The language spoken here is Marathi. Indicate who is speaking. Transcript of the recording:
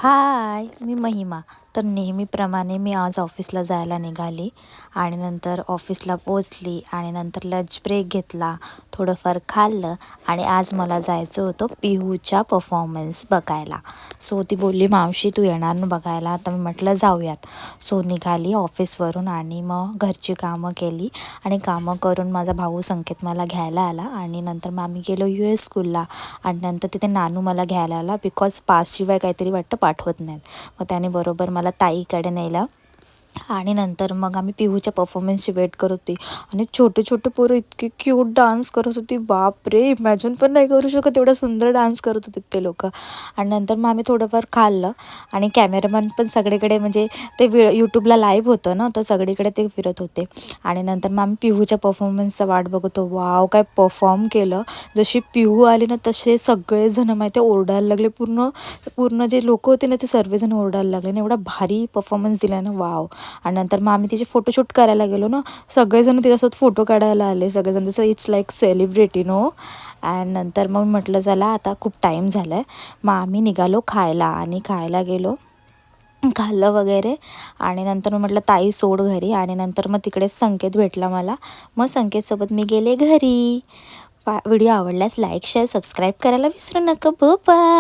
Speaker 1: हाय, मी महिमा. तर नेहमीप्रमाणे मी आज ऑफिसला जायला निघाली आणि नंतर ऑफिसला पोचली आणि नंतर लंच ब्रेक घेतला, थोडंफार खाल्लं आणि आज मला जायचं होतं पिहूच्या परफॉर्मन्स बघायला. सो ती बोलली, मावशी तू येणार ना बघायला? तर मी म्हटलं जाऊयात. सो निघाली ऑफिसवरून आणि मग घरची कामं केली आणि कामं करून माझा भाऊ संकेत मला घ्यायला आला आणि नंतर मग आम्ही गेलो US स्कूलला आणि नंतर तिथे नानू मला घ्यायला आला बिकॉज पासशिवाय काहीतरी वाटतं पाठवत नाहीत. मग त्याने बरोबर मला ताईकडे नेलं आणि नंतर मग आम्ही पिहूच्या परफॉर्मन्सची वेट करत होती आणि छोटे छोटे पोरं इतकी क्यूट डान्स करत होती, बाप रे, इमॅजिन पण नाही करू शकत एवढा सुंदर डान्स करत होते ते लोक. आणि नंतर मग आम्ही थोडंफार खाल्लं आणि कॅमेरामॅन पण सगळीकडे म्हणजे ते यूट्यूबला लाईव्ह होतं ना, तर सगळीकडे ते फिरत होते. आणि नंतर मग आम्ही पिहूच्या परफॉर्मन्सचा वाट बघतो. वाव, काय परफॉर्म केलं. जशी पिहू आली ना तसे सगळेजण माहिती ओरडायला लागले. पूर्ण पूर्ण जे लोक होते ना ते सर्वजण ओरडायला लागले ना, एवढा भारी परफॉर्मन्स दिला ना, वाव. आणि नंतर मग आम्ही तिचे फोटोशूट करायला गेलो ना, सगळेजण तिच्यासोबत फोटो काढायला आले सगळेजण, जसं इट्स लाईक सेलिब्रिटी नो. आणि नंतर मग म्हटलं चला आता खूप टाईम झाला आहे, मग आम्ही निघालो खायला आणि खायला गेलो, खाल्लं वगैरे. आणि नंतर मग म्हटलं ताई सोड घरी आणि नंतर मग तिकडेच संकेत भेटला मला. मग संकेतसोबत मी गेले घरी. व्हिडिओ आवडल्यास लाईक शेअर सबस्क्राईब करायला विसरू नका. बाय.